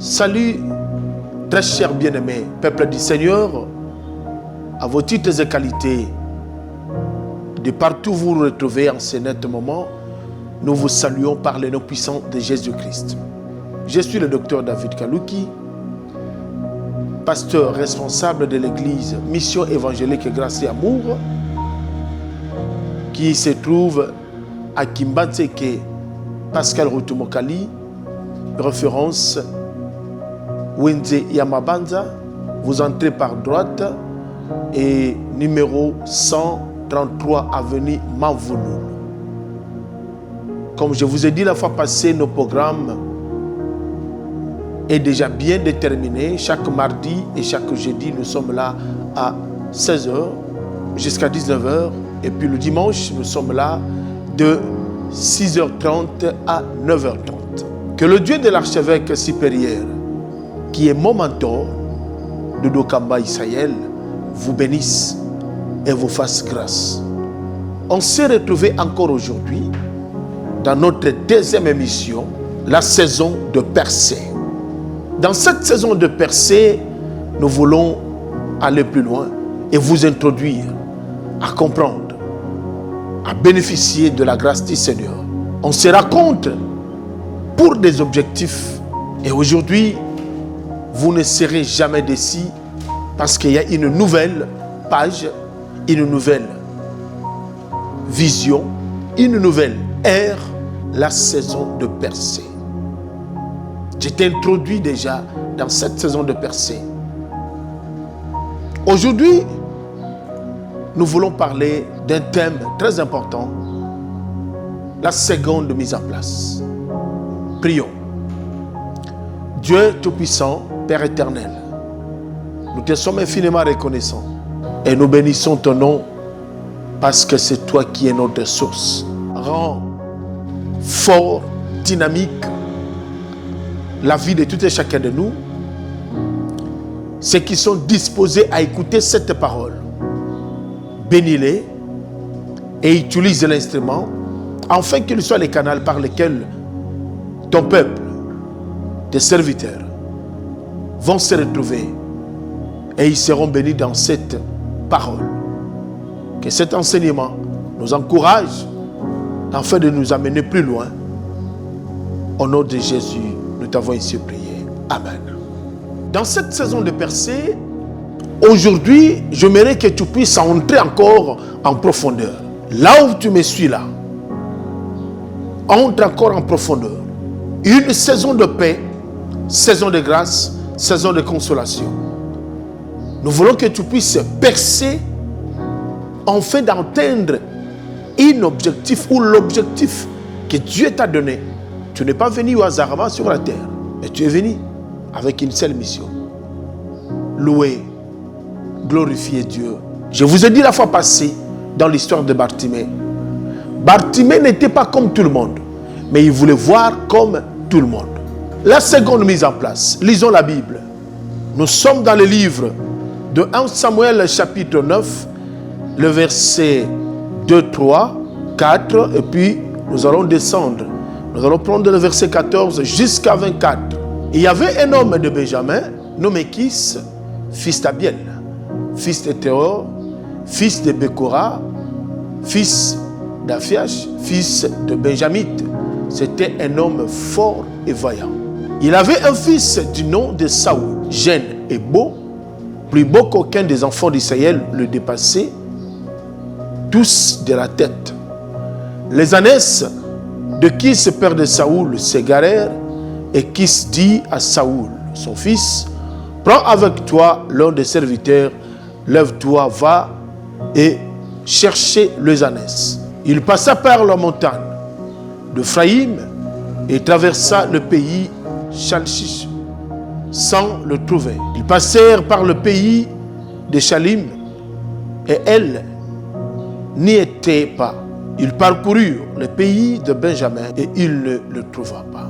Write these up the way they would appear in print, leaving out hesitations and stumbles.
Salut, très chers bien-aimés, peuple du Seigneur, à vos titres et qualités, de partout où vous vous retrouvez en ce net moment, nous vous saluons par le nom puissant de Jésus-Christ. Je suis le docteur David Kalouki, pasteur responsable de l'église Mission évangélique Grâce et Amour, qui se trouve à Kimbatseke, Pascal Rutumokali, référence Wenze Yamabanza. Vous entrez par droite et numéro 133 avenue Mavoulou. Comme je vous ai dit la fois passée, nos programmes est déjà bien déterminé. Chaque mardi et chaque jeudi, nous sommes là à 16h jusqu'à 19h. Et puis le dimanche, nous sommes là de 6h30 à 9h30. Que le Dieu de l'archevêque supérieur, qui est mon mentor, de Dokamba Israël, vous bénisse et vous fasse grâce. On s'est retrouvés encore aujourd'hui dans notre deuxième émission, la saison de percée. Dans cette saison de percée, nous voulons aller plus loin et vous introduire à comprendre, à bénéficier de la grâce du Seigneur. On se raconte pour des objectifs et aujourd'hui, vous ne serez jamais déçus parce qu'il y a une nouvelle page, une nouvelle vision, une nouvelle ère, la saison de percée. Je t'ai introduit déjà dans cette saison de percée. Aujourd'hui, nous voulons parler d'un thème très important, la seconde mise en place. Prions. Dieu Tout-Puissant, Père éternel, nous te sommes infiniment reconnaissants et nous bénissons ton nom parce que c'est toi qui es notre source. Rends fort, dynamique la vie de tout et chacun de nous, ceux qui sont disposés à écouter cette parole. Bénis-les et utilise l'instrument afin qu'il soit les canaux par lesquels ton peuple, tes serviteurs, vont se retrouver et ils seront bénis dans cette parole. Que cet enseignement nous encourage afin de nous amener plus loin. Au nom de Jésus, nous t'avons ici prié. Amen. Dans cette saison de percée, aujourd'hui, j'aimerais que tu puisses entrer encore en profondeur. Là où tu me suis là, entre encore en profondeur. Une saison de paix, saison de grâce, saison de consolation. Nous voulons que tu puisses percer afin d'atteindre un objectif ou l'objectif que Dieu t'a donné. Tu n'es pas venu au hasard sur la terre, mais tu es venu avec une seule mission. Louer, glorifier Dieu. Je vous ai dit la fois passée dans l'histoire de Bartimée. Bartimée n'était pas comme tout le monde, mais il voulait voir comme tout le monde. La seconde mise en place, lisons la Bible. Nous sommes dans le livre de 1 Samuel chapitre 9, le verset 2, 3, 4, et puis nous allons descendre. Nous allons prendre le verset 14 jusqu'à 24. Il y avait un homme de Benjamin, nommé Kis, fils d'Abiel, fils de Théor, fils de Bekora, fils d'Aphiach, fils de Benjamite. C'était un homme fort et vaillant. Il avait un fils du nom de Saoul, jeune et beau, plus beau qu'aucun des enfants d'Israël le dépassait, tous de la tête. Les ânesses de Kis, père de Saoul, s'égarèrent, et Kis dit à Saoul, son fils, prends avec toi l'un des serviteurs, lève-toi, va et chercher les ânesses. Il passa par la montagne d'Ephraïm et traversa le pays Chalchish sans le trouver. Ils passèrent par le pays de Chalim et elle n'y était pas. Ils parcoururent le pays de Benjamin et il ne le trouva pas.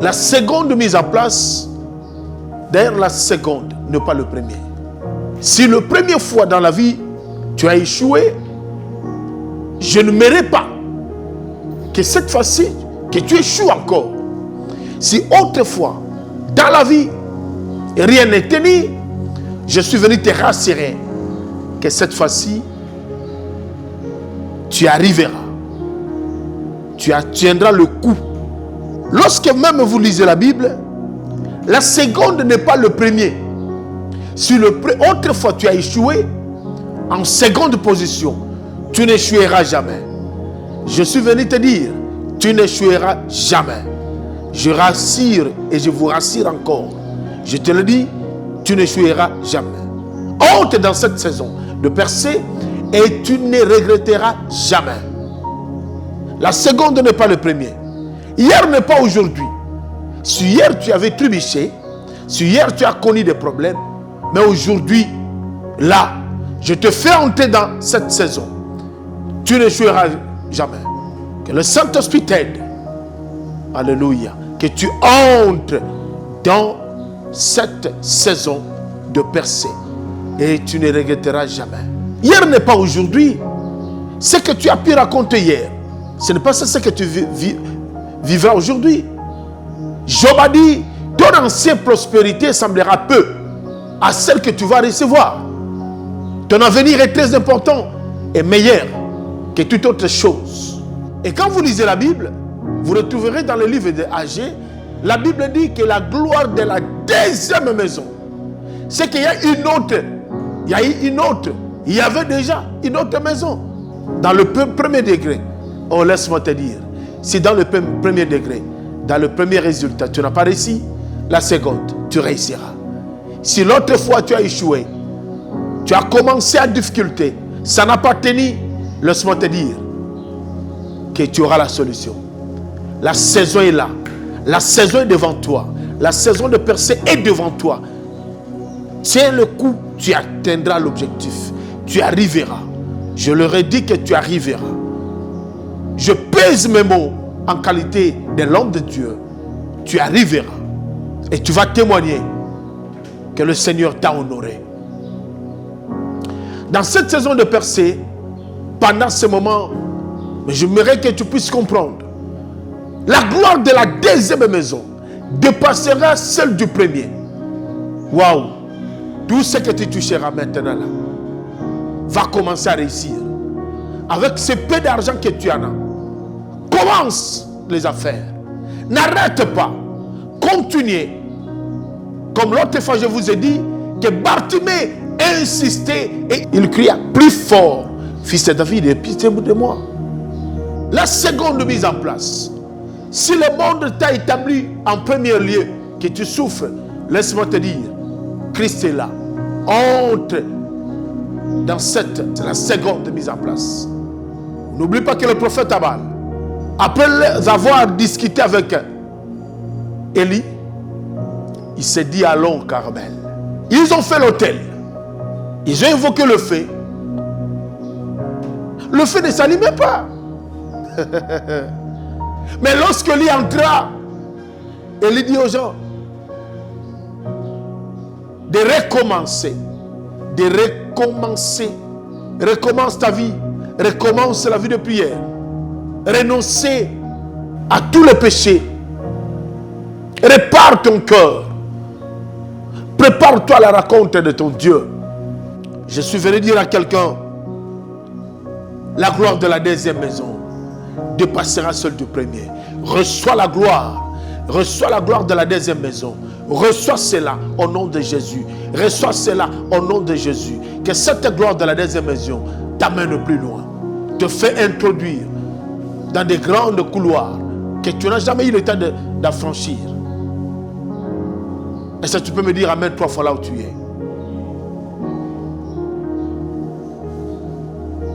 La seconde mise en place, d'ailleurs la seconde, n'est pas le premier. Si la première fois dans la vie, tu as échoué, je ne m'aimerais pas que cette fois-ci, que tu échoues encore. Si autrefois, dans la vie, et rien n'est tenu. Je suis venu te rassurer que cette fois-ci, tu arriveras. Tu tiendras le coup. Lorsque même vous lisez la Bible, la seconde n'est pas le premier. Si autrefois tu as échoué en seconde position, tu n'échoueras jamais. Je suis venu te dire, tu n'échoueras jamais. Je rassure et je vous rassure encore. Je te le dis, tu n'échoueras jamais. Entre dans cette saison de percée et tu ne regretteras jamais. La seconde n'est pas le premier. Hier n'est pas aujourd'hui. Si hier tu avais trébuché, si hier tu as connu des problèmes, mais aujourd'hui, là, je te fais entrer dans cette saison. Tu n'échoueras jamais. Que le Saint-Esprit t'aide. Alléluia. Que tu entres dans cette saison de percée. Et tu ne regretteras jamais. Hier n'est pas aujourd'hui. Ce que tu as pu raconter hier, ce n'est pas ce que tu vivras aujourd'hui. Job a dit, ton ancienne prospérité semblera peu à celle que tu vas recevoir. Ton avenir est très important et meilleur que toute autre chose. Et quand vous lisez la Bible, vous retrouverez dans le livre de Agé, la Bible dit que la gloire de la deuxième maison, c'est qu'il y a une autre. Il y a eu une autre. Il y avait déjà une autre maison. Dans le premier degré. Oh, laisse-moi te dire. Si dans le premier degré, dans le premier résultat, tu n'as pas réussi, la seconde, tu réussiras. Si l'autre fois tu as échoué, tu as commencé à difficulté, ça n'a pas tenu, laisse-moi te dire que tu auras la solution. La saison est là. La saison est devant toi. La saison de percée est devant toi. Tiens le coup, tu atteindras l'objectif. Tu arriveras. Je leur ai dit que tu arriveras. Je pèse mes mots en qualité de l'homme de Dieu. Tu arriveras. Et tu vas témoigner que le Seigneur t'a honoré. Dans cette saison de percée, pendant ce moment, j'aimerais que tu puisses comprendre. La gloire de la deuxième maison dépassera celle du premier. Waouh! Tout ce que tu toucheras maintenant là va commencer à réussir. Avec ce peu d'argent que tu en as, commence les affaires. N'arrête pas. Continuez. Comme l'autre fois je vous ai dit que Bartimée insistait et il cria plus fort. Fils de David, aie pitié de moi. La seconde mise en place. Si le monde t'a établi en premier lieu que tu souffres, laisse-moi te dire, Christ est là. Entre dans la seconde mise en place. N'oublie pas que le prophète Abal, après avoir discuté avec Élie, il s'est dit allons au Carmel. Ils ont fait l'autel. Ils ont invoqué le feu. Le feu ne s'allumait pas. Mais lorsque Élie entra, Élie dit aux gens de recommencer. De recommencer. Recommence ta vie. Recommence la vie de prière. Renoncer à tous les péchés. Répare ton cœur. Prépare-toi à la rencontre de ton Dieu. Je suis venu dire à quelqu'un, la gloire de la deuxième maison dépassera celle du premier. Reçois la gloire. Reçois la gloire de la deuxième maison. Reçois cela au nom de Jésus. Reçois cela au nom de Jésus. Que cette gloire de la deuxième maison t'amène plus loin. Te fait introduire dans des grandes couloirs que tu n'as jamais eu le temps d'affranchir. Et ça, tu peux me dire amen 3 fois là où tu es.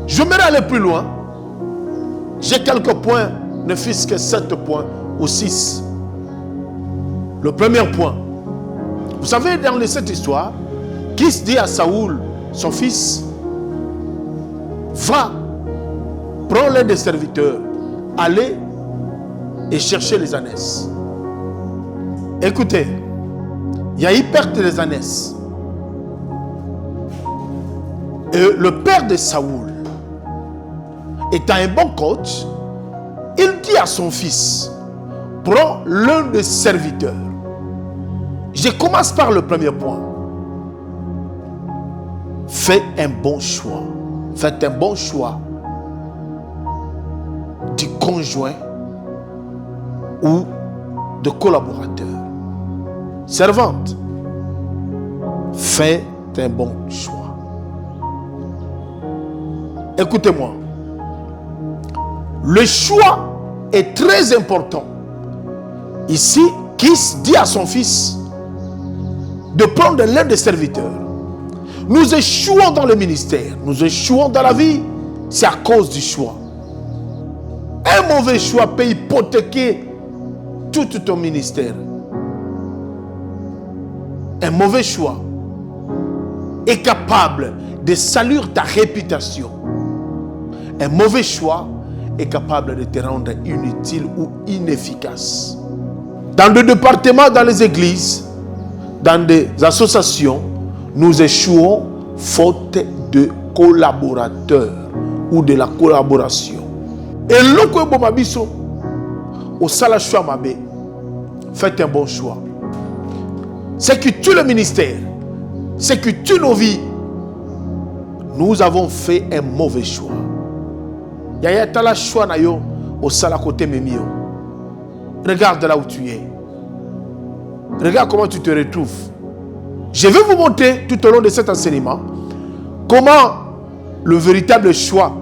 Je vais aller plus loin. J'ai quelques points, ne fût-ce que 7 points ou 6. Le premier point. Vous savez, dans cette histoire, Kis dit à Saoul, son fils, va, prends l'un des serviteurs, allez et cherchez les ânesses. Écoutez, il y a eu perte des ânesses. Et le père de Saoul, étant un bon coach, il dit à son fils, prends l'un des serviteurs, Je commence par le premier point. Fais un bon choix. Faites un bon choix du conjoint ou de collaborateur. Servante, faites un bon choix. Écoutez-moi. Le choix est très important. Ici, Kis dit à son fils de prendre l'un des serviteurs. Nous échouons dans le ministère, nous échouons dans la vie, c'est à cause du choix. Un mauvais choix peut hypothéquer tout ton ministère. Un mauvais choix est capable de salir ta réputation. Un mauvais choix est capable de te rendre inutile ou inefficace. Dans des départements, dans les églises, dans des associations, nous échouons faute de collaborateurs ou de la collaboration. Et l'autre bomabiso, au salachoua mabé, faites un bon choix. C'est que tout le ministère, c'est que toutes nos vies, nous avons fait un mauvais choix. Yaya tala choix na yo au sala côté memio. Regarde là où tu es. Regarde comment tu te retrouves. Je vais vous montrer tout au long de cet enseignement comment le véritable choix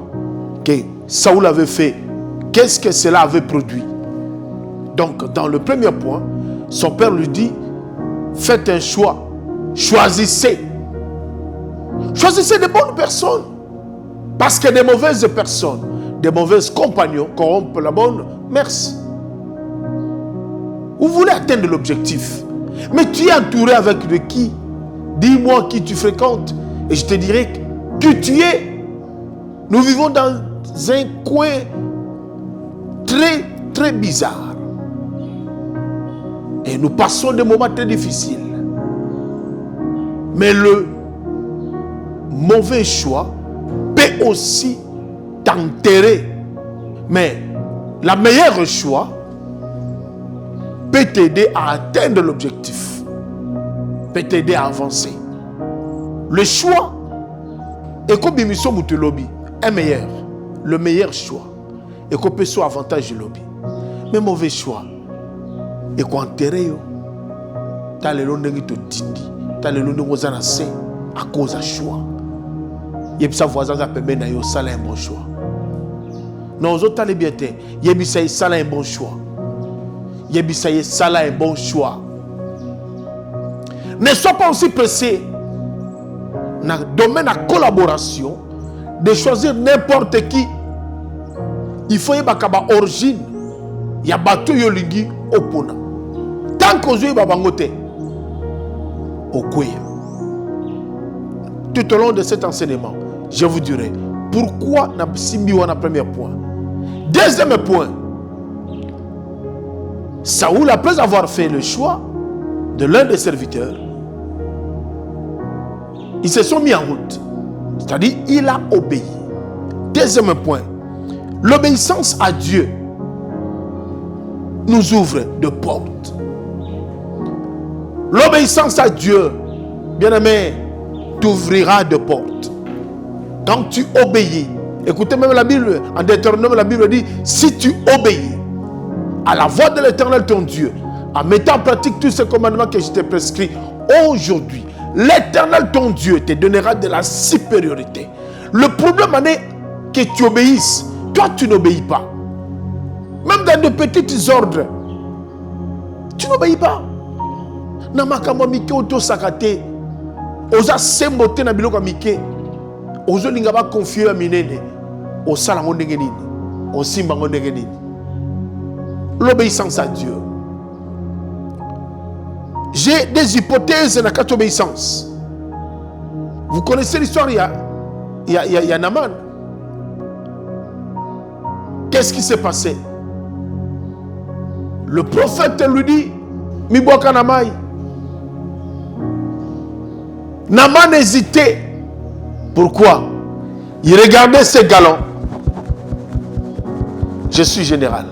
que Saoul avait fait, qu'est-ce que cela avait produit. Donc, dans le premier point, son père lui dit, faites un choix, choisissez. Choisissez de bonnes personnes. Parce que des mauvaises personnes, des mauvais compagnons corrompent la bonne merci. Vous voulez atteindre l'objectif, mais tu es entouré avec de qui? Dis-moi qui tu fréquentes et je te dirai qui tu es. Nous vivons dans un coin très, très bizarre. Et nous passons des moments très difficiles. Mais le mauvais choix peut aussi t'enterrer. Mais la meilleure choix peut t'aider à atteindre l'objectif, peut t'aider à avancer. Le choix est comme l'émission Moutelobi, un meilleur, le meilleur choix. Et qu'on peut soit avantage de lobby. Mais mauvais choix. Et qu'on enterre, t'as le long de dindi, t'as le long de à cause du choix. Et puis ça voisin a permis de faire un bon choix. Non, aux autres, bien, il y a un bon choix. Il y a un bon choix. Ne sois pas aussi pressé dans le domaine de la collaboration de choisir n'importe qui. Il faut y avoir une origine. Il y a bateau yolingi opona. Tant que vous avez babangote, au kouya. Tout au long de cet enseignement, je vous dirai pourquoi na simbiwa na premier point. Deuxième point, Saoul, après avoir fait le choix de l'un des serviteurs, ils se sont mis en route. C'est-à-dire, il a obéi. Deuxième point, l'obéissance à Dieu nous ouvre de portes. L'obéissance à Dieu, bien-aimé, t'ouvrira de portes. Quand tu obéis, écoutez même la Bible, en Deutéronome, la Bible dit, si tu obéis à la voix de l'Éternel ton Dieu, en mettant en pratique tous ces commandements que je t'ai prescrits aujourd'hui, l'Éternel ton Dieu te donnera de la supériorité. Le problème est que tu obéisses. Toi, tu n'obéis pas. Même dans de petits ordres, tu n'obéis pas. Namakama mike auto sakate. Oza sembote na biloko mike. Ozo lingaba confier à minene. Osala ndenge nini. Osimba ndenge nini. L'obéissance à Dieu. J'ai des hypothèses dans cette obéissance. Vous connaissez l'histoire, il y a Naaman. Qu'est-ce qui s'est passé? Le prophète lui dit, Miboka Namai. Naaman hésitait. Pourquoi? Il regardait ses galons. Je suis général.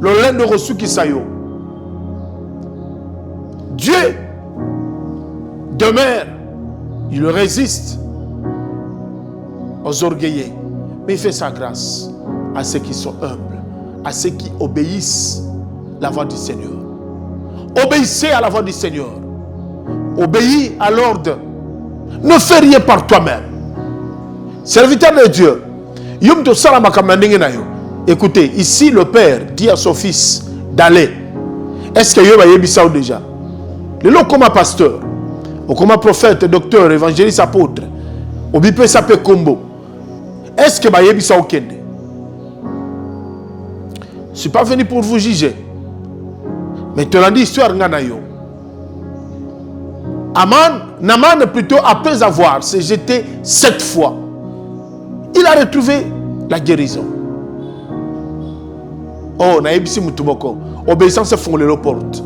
Le lin de reçu qui saillot. Dieu demeure, il résiste aux orgueilleux, mais il fait sa grâce à ceux qui sont humbles, à ceux qui obéissent à la voix du Seigneur. Obéissez à la voix du Seigneur. Obéis à l'ordre. Ne fais rien par toi-même. Serviteur de Dieu, écoutez, ici le Père dit à son fils d'aller. Est-ce que Yoba Yebisa déjà? Le lot comme pasteur, ou comme prophète, docteur, évangéliste, apôtre, ou bipé sapé combo. Est-ce que Yoba Yebisa au Kende? Je ne suis pas venu pour vous juger. Mais tu l'as dit, histoire Nganayo. Naman plutôt, après avoir se jeté 7 fois, il a retrouvé la guérison. Oh, naibisi mutumoko. Obéissance font les portes.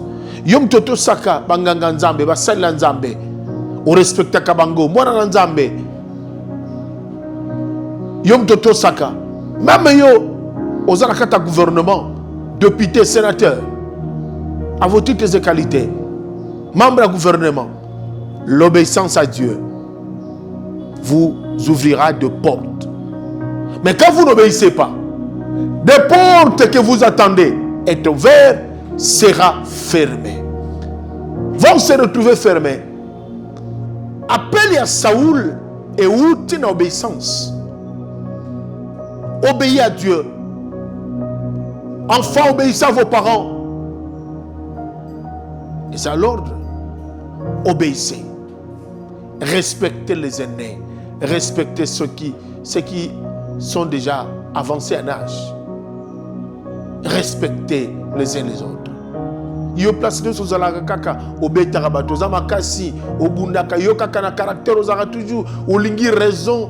Yom toto saka banganga nzambe, basala nzambe. O respecta kabango, mwana nzambe. Yom toto saka. Même yo, aux alakata gouvernement, député, sénateur, à vos toutes les qualités, membre du gouvernement, l'obéissance à Dieu vous ouvrira de portes. Mais quand vous n'obéissez pas, des portes que vous attendez être ouvertes sera fermées. Vont se retrouver fermées. Appelez à Saoul et outil dans l'obéissance. Obéissez à Dieu. Enfants, obéissez à vos parents. Et c'est à l'ordre. Obéissez. Respectez les aînés. Respectez ceux qui sont déjà avancés en âge. Respectez les uns les autres. Yo place de sozala kaka obetara batoza makasi obundaka yo kaka na caractère ozara toujours olingi raison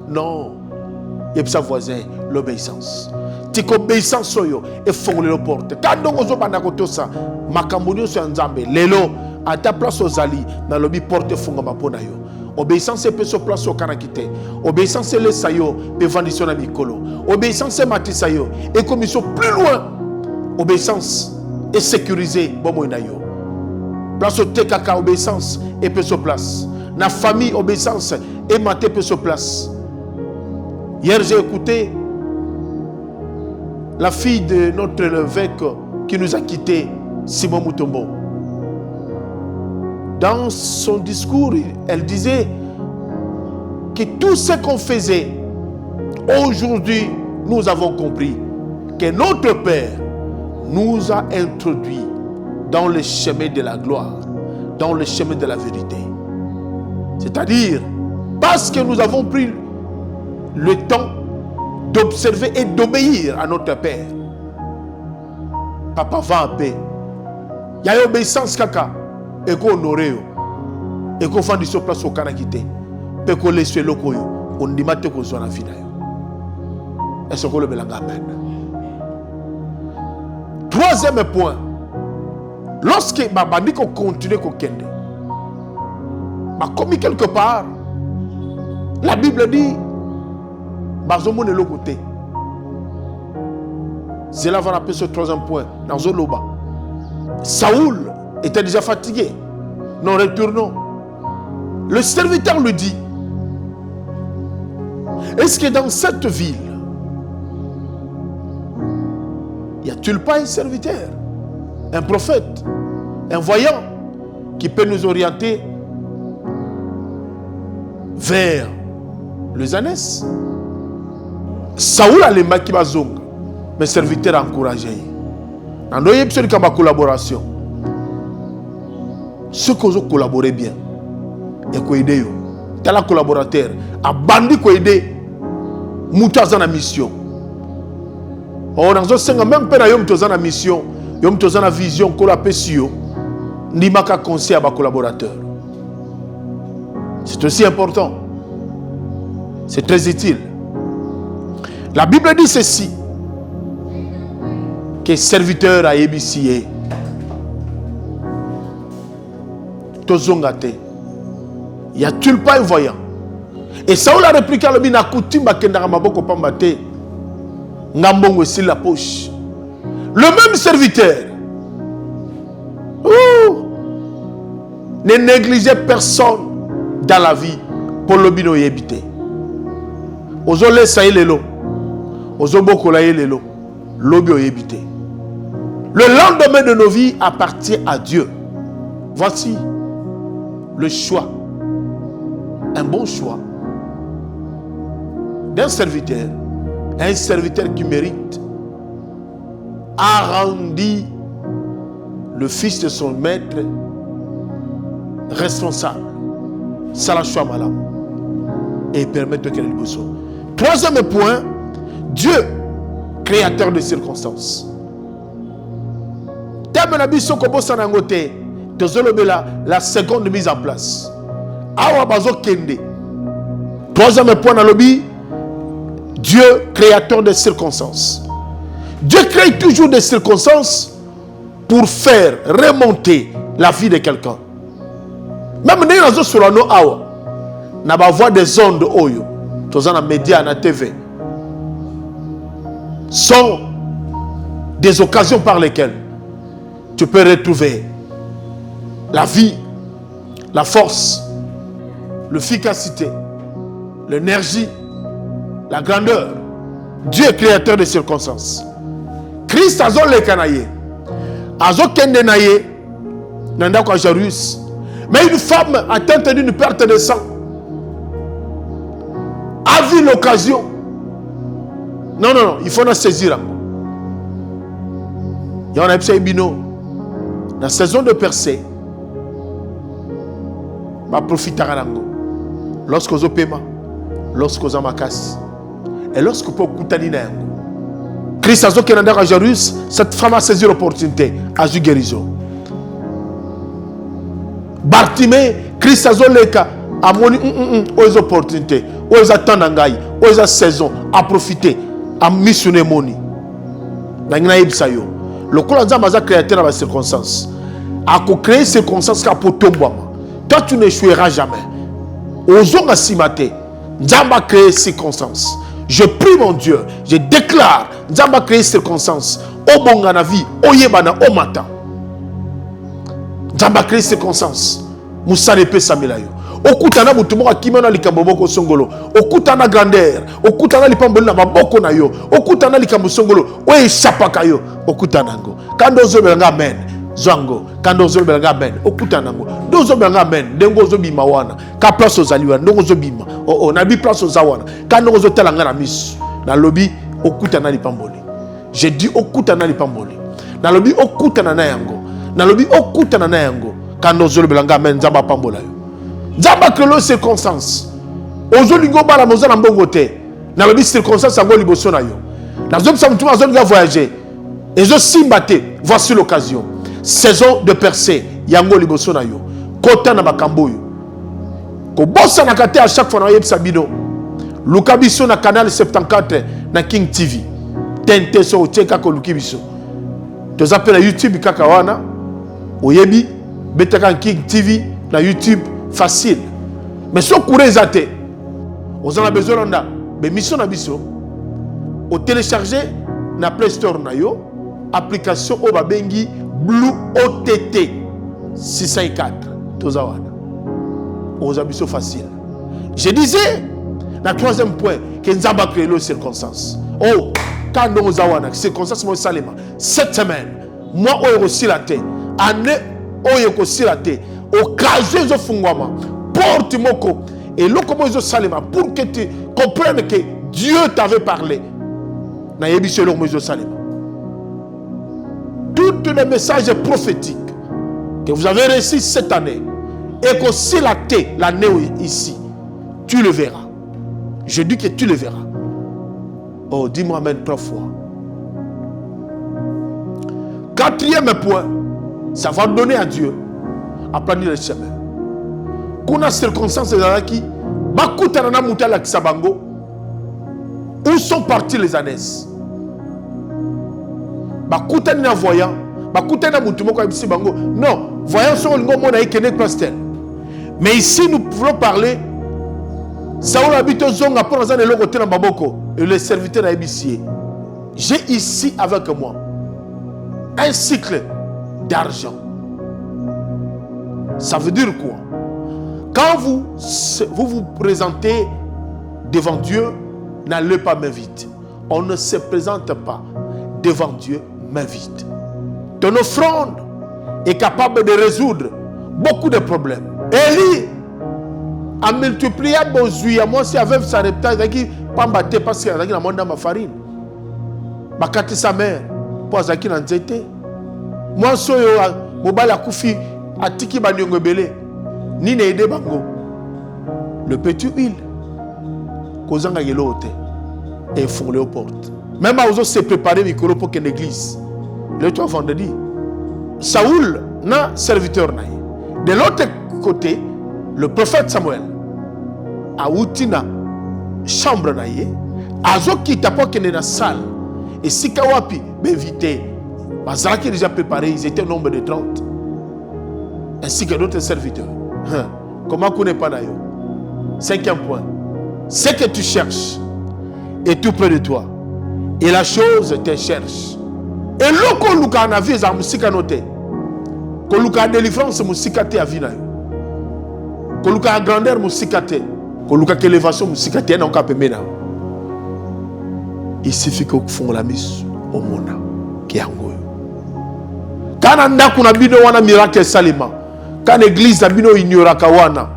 non. Et puis sa voisin l'obéissance. Tiko obéissance soyo et fongole le porte. Quand on ozobanda kotosa makambo nyonso ya nzambe lelo à ta place ozali na lobi porte fongama pona yo. Obéissance peut se placer au Kanakite. Obéissance est le sayo, peut vendition à Mikolo. Obéissance est matisayo. Et comme ils sont plus loin, obéissance est sécurisée. Place au Tekaka, obéissance et peut se place. La famille, obéissance et maté peut se place. Hier, j'ai écouté la fille de notre évêque qui nous a quittés, Simon Mutombo. Dans son discours, elle disait que tout ce qu'on faisait, aujourd'hui, nous avons compris que notre Père nous a introduits dans le chemin de la gloire, dans le chemin de la vérité. C'est-à-dire, parce que nous avons pris le temps d'observer et d'obéir à notre Père. Papa va en paix. Il y a obéissance kaka. Et qu'on honorer et qu'on fasse du place au Kanakite et qu'on laisse le locoyo on dit maté qu'on soit en vie et ce qu'on le belanga à peine. Troisième point, lorsque Babandi qu'on continue qu'on kende comme quelque part la Bible dit bazomo ne côté c'est là va rappeler ce troisième point dans Zoloba Saoul était déjà fatigué. Nous retournons. Le serviteur lui dit, est-ce que dans cette ville, y a-t-il pas un serviteur, un prophète, un voyant qui peut nous orienter vers le Zanès? Saoul a les mains qui bazong, mais serviteur a encouragé. Dans nos épisodes de collaboration, ceux qui ont collaboré bien et qui ont aidé, tel collaborateur, a bandi qui a aidé, mouta dans la mission. On a besoin même pas dans la mission, dans la vision, qu'on a pesio, ni ma conseil à collaborateur. C'est aussi important. C'est très utile. La Bible dit ceci, que serviteur a ébissé. Y a-t-il pas un voyant? Et Saoul a répliqué à l'objet coutume bakendara maboko pambate ngambongo sur la poche. Le même serviteur. Ne négligez personne dans la vie pour le bino yébité. Ozo le saï lelo. Ozo boko la lelo. Lobi yébité. Le lendemain de nos vies appartient à Dieu. Voici le choix. Un bon choix d'un serviteur. Un serviteur qui mérite a rendu le fils de son maître responsable. Ça la choix malade. Et permet de créer le besoin. Troisième point, Dieu, créateur de circonstances. La seconde mise en place. Troisième point dans le lobby, Dieu, créateur des circonstances. Dieu crée toujours des circonstances pour faire remonter la vie de quelqu'un. Même dans sur la awa, na ba voix des ondes oyo, dans les médias, na TV, sont des occasions par lesquelles tu peux retrouver la vie, la force, l'efficacité, l'énergie, la grandeur. Dieu est créateur des circonstances. Christ a le canaillé. Azo kende naye, nanda kwa Jarus. Mais une femme atteinte d'une perte de sang a vu l'occasion. Non, il faut la saisir. Il y a un épisode bino. La saison de percée, va profiter à l'ango. Lorsque vous avez paiement, lorsque vous avez ma casse, et lorsque vous avez coutani na yango. Christ a dit à Jarus, cette femme a saisi l'opportunité, a eu guérison. Bartimée, Christ a dit à moni aux opportunités, aux attendants, aux saisons, à profiter, à missionner moni. Nangina ibsayo. Le Kolanza maza créateur dans la circonstance. A créer circonstance ka potombama. Toi tu n'échoueras jamais. Ozonga simate. Nzamba créer circonstance. Je prie mon Dieu, je déclare, Nzamba créer circonstance. O bonga na vie, o yebana o mata. Nzamba créer circonstance. Musale pe samilayo. Okutana mutumoka kimona likambo boko songolo. Okutana grandeur. Okutana lipambolo na maboko na yo. Okutana likambo songolo. O eshapaka yo. Okutana ngo. Kando zo belanga amen. Zango. Kando zo belanga amen. Okutana ngo. Dozo belanga amen. Dengo zo bima wana. Ka place ozaliwa. Ndongo zo bima. Na bi place ozawana. Kando zo telanga na misu. Na lobi okutana lipamboli. Je dis okutana lipamboli. Na lobi okutana na yango. Na lobi okutana na yango. Kando zo belanga amen. Zamba pambola yo. Zamba que les circonstances. Aujourd'hui, nous avons besoin d'un bon côté. Dans les circonstances, nous avons besoin d'un bon côté. Nous avons voyager. Et je suis battu. Voici l'occasion. Saison de percée. Yango liboso na yo. Kota na bakambo yo. Ko bossa na kate à chaque fois na yeb sabino. Luka biso na canal 74 na King TV. Tente so teka ko luki biso. To zappel na YouTube kaka wana. Oyebi betaka King TV na YouTube. Facile. Mais si vous avez zate, vous avez besoin de mission nabiso. Au télécharger na Play Store na yo, application Obabengi Blue OTT 604. Tozawana. Vous avez facile. Je disais, dans le troisième point, que nous avons créé les circonstances. Oh, quand nous avons des circonstances, moi, salima. Cette semaine, moi, on aussi la tête. Année, on aussi la tête. Occasion de fungwama porte moko et le comment ils salima pour que tu comprennes que Dieu t'avait parlé na yebi selon Moïse salima. Tous les messages prophétiques que vous avez reçus cette année et que si la thé l'année ici tu le verras. Je dis que tu le verras. Oh, dis-moi amen 3 fois. Quatrième point, ça va donner à Dieu à planir le chemin. Kuna circonstances qui bakutana na mutala kisabango. Où sont partis les années? Bakutana na voyant, bakutana mutumoko ibisi bango. Non, voyant sur le ngomo na ikene pastel. Mais ici nous pouvons parler Saoul habite zonga pour dans le côté na baboko et le serviteur na ibisi. J'ai ici avec moi un cycle d'argent. Ça veut dire quoi? Quand vous vous présentez devant Dieu, n'allez pas main vide. On ne se présente pas devant Dieu main vide. Ton offrande est capable de résoudre beaucoup de problèmes. Élie a multiplié Bozuya. Moi, si avec sa reptile, il pas battu parce qu'il y a dans ma farine. Bakati sa mère, pour Zaki Nanzete. Moi, soyo, Mobala Koufi, Atiki Banyongo Bele, ni Neide Bango. Le petit huile, Kozanga Yelote, et font les portes. Même à se préparer micro pour que l'église. Le toit vendredi. Saoul, n'a serviteur naïe. De l'autre côté, le prophète Samuel, a outina chambre naïe, a zo qui t'a pas dans la salle. Et si Kawapi, invité, Bazara qui déjà préparé, ils étaient au nombre de 30. Ainsi que d'autres serviteurs. Comment qu'on n'est pas naïe? 5e point. Ce que tu cherches est tout près de toi. Et la chose te cherche. Et l'oko luka na vie za musika noté. Ko luka délivrance musika te avina yo. Ko luka grandeur musika te. Ko luka élévation musika te na ka pemena. Il suffit que vous font la mise au monde qui ango. Quand ndako na bino wana miracle salima. Quand l'église na bino ignora kawana.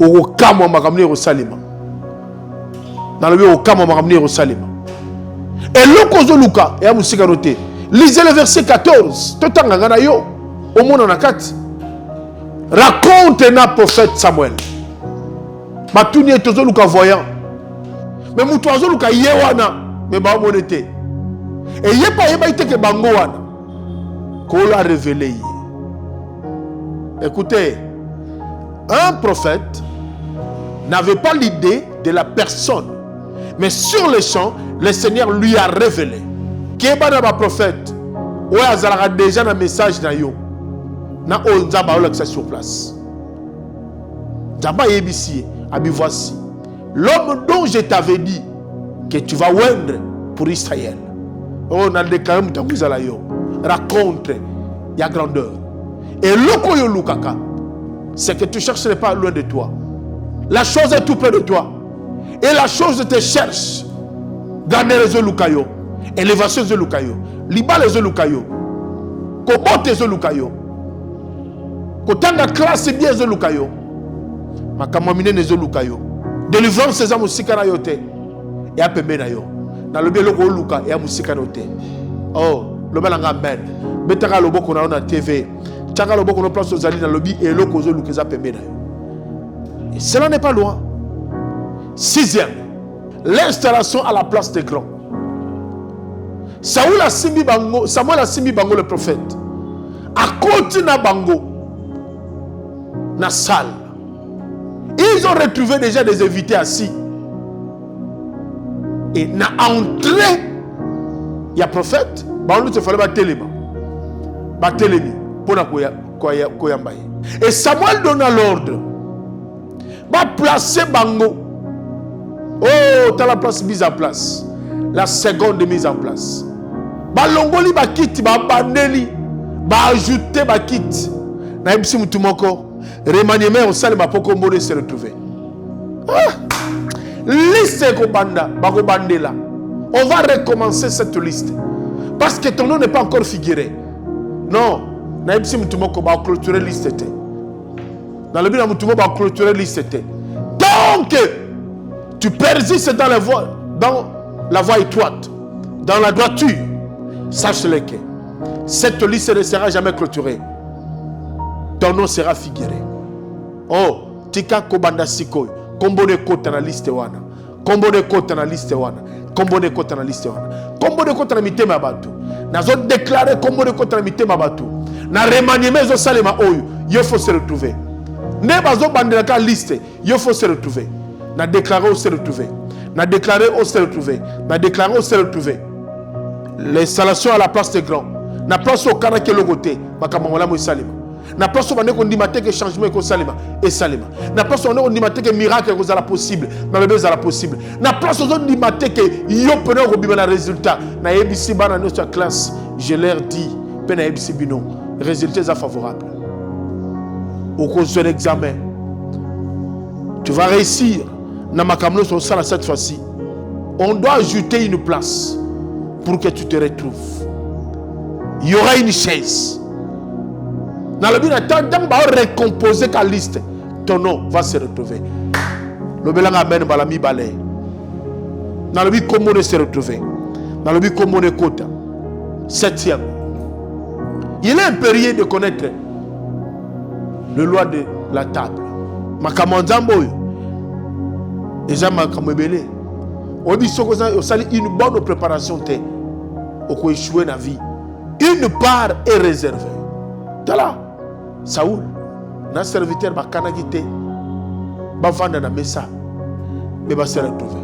O kamo makamne ro salima. Na lobi o kamo makamne ro salima. Et l'oko luka et musika noté. Lisez le verset 14. Totanga yo au monde na kat. Raconte na prophète Samuel. Matuni et tozo luka voyant. Mais mutozo luka yewana mais ba monete. Et yeba ite ke bango wana. Ko la révélé. Écoutez, un prophète n'avait pas l'idée de la personne. Mais sur le champ, le Seigneur lui a révélé. Kebana ba prophète, ouais azalaka déjà un message na yo. Na onzaba olaksa sur place. Djaba yebisi, abi voici. L'homme dont je t'avais dit que tu vas oindre pour Israël. Oh, on a déclaré mutakuza yo. Raconte ya grandeur. Et loko yo lukaka, c'est que tu cherches n'est pas loin de toi. La chose est tout près de toi. Et la chose te cherche. Gardez les lukayo. Élévation de lukayo. Liba les lukayo. Kobote les lukayo. Kotanga classe bien les lukayo. Makamamine les lukayo. Délivrance ces amusika na yote. Et à pembe na yo. Na lobi loko luka et amusika note. Oh, le malanga amen. Betaka loboko na on TV. Tchaka loboko na place aux alliés na lobi et loko zo luka za pembe na yo. Et cela n'est pas loin. 6e, l'installation à la place des grands. Samuel a simbi bango le prophète. À côté na bango, na salle. Ils ont retrouvé déjà des invités assis. Et na entrée, il y a prophète. Bango te fallait batelema. Batelemi pour na koyambaye. Et Samuel donna l'ordre. Va placer bango. Oh, t'as la place mise en place. La seconde mise en place. Ba longoli ba kit, ba bandeli, ba ajouter ba kit. Na ibisi mutumoko, remaniement au salle ba poko mbone se retrouver. Liste ko banda, ba ko bandela. On va recommencer cette liste. Parce que ton nom n'est pas encore figuré. Non, na ibisi mutumoko ba clôturer liste. Dans le but de mutumoko ba clôturer liste. Donc, tu persistes dans la voie étroite, dans la droiture. Sache-le que cette liste ne sera jamais clôturée. Ton nom sera figuré. Oh, tika kobanda sikoy. Kombo de kota na liste wana. Kombo de kota na liste wana. Kombo de kota na liste wana. Kombo de kota na mitema batu. Nazo déclarer kombo de kota na mitema batu. Na remaniement zo salema oyo. Il faut se retrouver. Ne bazo bandela ka liste. Il faut se retrouver. Na déclaré au se retrouver. Na déclaré au se retrouver. Na déclaré au se retrouver. L'installation à la place des grands. Na place au kana ke logoté. Makamamala mo salima. Na place au bandeko ndimate ke changement ko salima et salima. Na place au bandeko ndimate ke miracle ko zala possible. Na bébé zala possible. Na place au ndimate ke yo pena ko bima na résultat. Na ABC bana notre classe, je leur dis pena ABC bino. Résultats favorable. au cours de l'examen. Tu vas réussir. Namakamlo sur ça cette fois-ci. On doit ajouter une place pour que tu te retrouves. Il y aura une chaise. Dans le but de récomposer ta liste, ton nom va se retrouver. Le belang amen balami balé. Dans le but comment on se retrouver. Dans le but comment on écoute. Septième. Il est impérieux de connaître le loi de la table. Makamandambo. Et j'ai makamebele. On dit une bonne préparation pour échouer dans la vie. Une part est réservée. Voilà. Saoul, notre serviteur va canagiter, va vendre la messa, mais va se retrouver.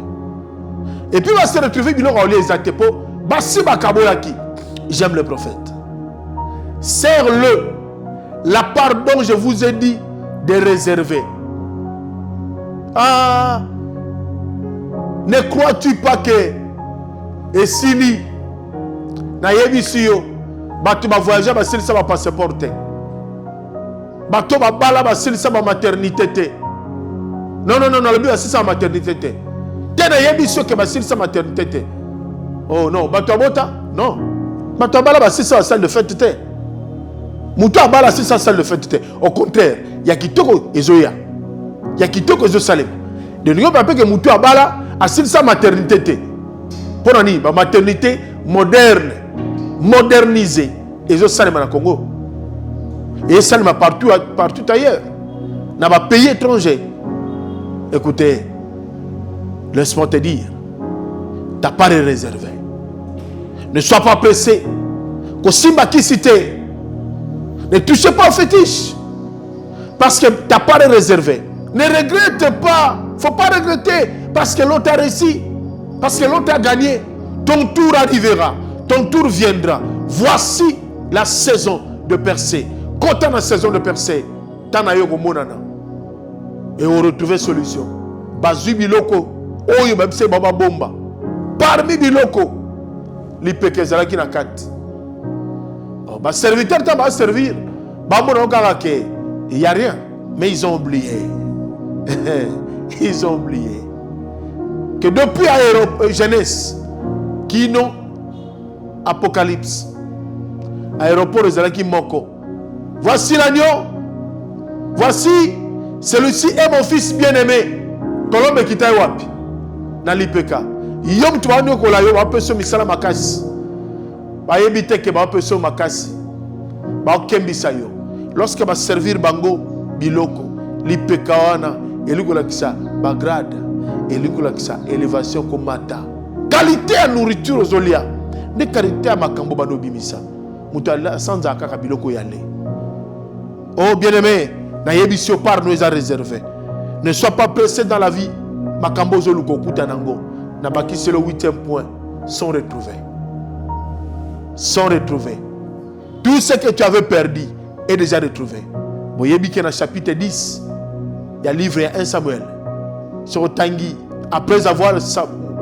Et puis va se retrouver, il aura les atepo, basi bakaboyaki. J'aime le prophète. Serre-le la part dont je vous ai dit de réserver. Ah, ne crois-tu pas que et Sili, na yebisiyo, batu ba voyager ba sili sa ba passeporte. Bato ba bala ba sili sa ba maternité. Non, le but c'est sa maternité. Tena yebisiyo ke ba sili sa maternité. Oh non, bato bota? Non. Bato bala ba sili sa salle de fête. Muto bala sili sa salle de fête. Au contraire, ya kitoko ezoya. Ya kitoko ezo salem. De nous pas que muto bala asile sa maternité. Pour nani ba maternité moderne, modernisée. Ezo salem na Congo. Et ça partout ailleurs. Dans les pays étrangers. Écoutez, laisse-moi te dire, ta part est réservée. Ne sois pas pressé. Ne touchez pas au fétiche. Parce que ta part est réservée. Ne regrette pas. Il ne faut pas regretter. Parce que l'autre a réussi. Parce que l'autre a gagné. Ton tour arrivera. Ton tour viendra. Voici la saison de percée. Quand tu as la saison de percée, tu as eu monana. Et on retrouve solution. Bazu biloko, oyo babse baba bomba. Parmi biloko, li pekezala ki na kat. Ba serviteur ta va servir. Ba mona okaka il y a rien, mais ils ont oublié. Ils ont oublié que depuis jeunesse qui non Apocalypse aéroport ezalaki moko. Voici l'agneau. Voici, celui-ci est mon fils bien-aimé. Colombe kita wapi. Na lipeka. Yom tu vas nous kola yo apeso misala makasi. Ba yebite ke ba apeso makasi. Ba okembisa yo. Lorsque ba servir bango biloko, lipeka wana elikola kisa ba grade, elikola kisa élévation komata. Qualité à nourriture ozolia. Ne qualité à makambo bano bimisa. Mutala sans akaka biloko yale. Oh bien-aimé, na yebisio par nous a réservé. Ne sois pas pressé dans la vie. Makambo zoluko kutanango. Na baki c'est le 8e point. Sont retrouvés. Sont retrouvés. Tout ce que tu avais perdu est déjà retrouvé. Bon yebi na chapitre 10. Il y a livre 1 Samuel. Sur Tanguy. Après avoir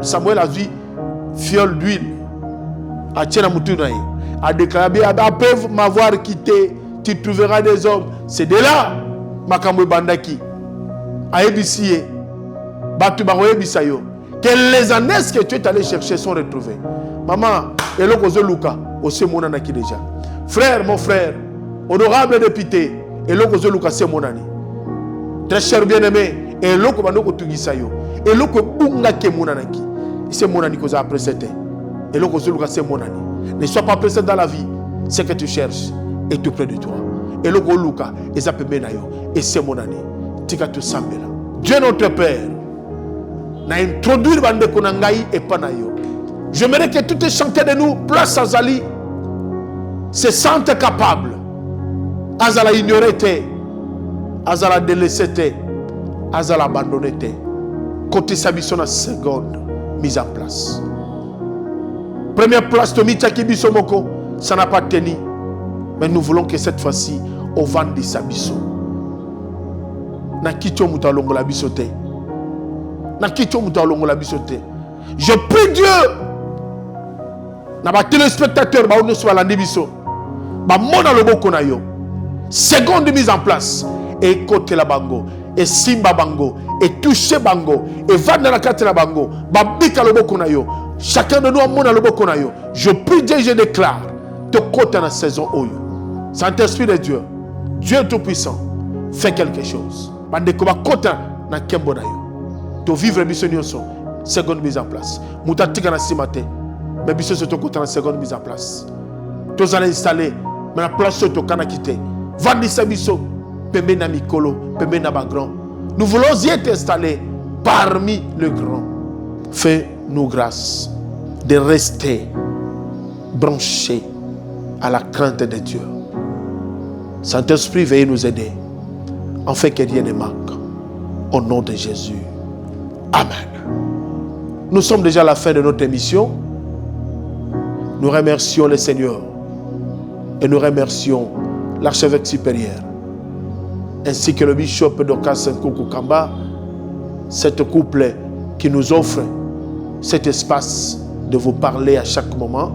Samuel a vu fiole d'huile. A tchena mutunaï. A déclaré après m'avoir quitté. Tu trouveras des hommes. C'est de là, Makambo Bandaki, à Ebisiye, Batubaroye Bisayo, que les années que tu es allé chercher sont retrouvées. Maman, et l'autre Luka, aussi mon anaki déjà. Frère, mon frère, honorable député, et l'autre Luka, c'est mon ami. Très cher bien-aimé, et l'autre Manoko Tugisayo, et l'autre Bunga qui est mon anaki. C'est mon ami que j'ai apprécié. Et l'autre Luka, c'est mon ami. Ne sois pas pressé dans la vie, ce que tu cherches est tout près de toi. Et le Goluka, et ça peut menayo, et c'est mon année. Tika tu sambela. Dieu notre Père, n'a introduit bande konangai et panayo. J'aimerais que tout chanté de nous, place à Zali, se sente capable. Azala ignoré, Azala délaissé, Azala abandonné. Côté Sabison à seconde mise en place. Première place de Mitaki Bisomoko, ça n'a pas tenu. Mais nous voulons que cette fois-ci, on vende des sabisso. Na kitcho mutalongo la bisote. Na kitcho mutalongo la bisote. Je prie Dieu. Na ba téléspectateur ba ono soit la biso. Ba mona lobo konayo. Seconde mise en place. et côté la bango, et simba bango, et toucher bango, et va dans la carte la bango, babika le bokonayo. Chacun de nous a mon le bokonayo. Je prie Dieu, je déclare, te côté dans la saison oyo. Saint-Esprit de Dieu, Dieu Tout-Puissant, fais quelque chose. Bande ko ba côté na kembo na yo. To vivre mission nyonso, seconde mise en place. Mutatika na simate, mais biso se to côté na seconde mise en place. Tous allez installer, mais la place to kana quitter. Vandi sabiso, pembe na mikolo, pembe na bagran. Nous voulons y être installés parmi les grands. Fais-nous grâce de rester branchés à la crainte de Dieu. Saint-Esprit, veuillez nous aider, afin que rien ne manque. Au nom de Jésus. Amen. Nous sommes déjà à la fin de notre émission. Nous remercions le Seigneur et nous remercions l'archevêque supérieur ainsi que le bishop Dorcas Nkoukou-Kamba, cet couple qui nous offre cet espace de vous parler à chaque moment.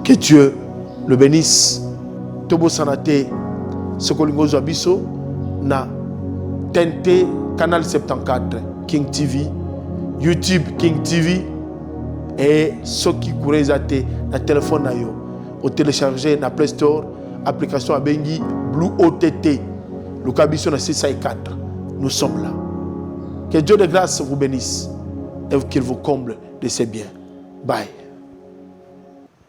Que Dieu le bénisse. Tobo Sanate, Sokolingo Zabiso, na TNT, Canal 74, King TV, YouTube, King TV, et ceux qui courent na téléphone na yo, au télécharger na Play Store, application à Bengi, Blue OTT, le Kabiso na 654. Nous sommes là. Que Dieu de grâce vous bénisse et qu'il vous comble de ses biens. Bye.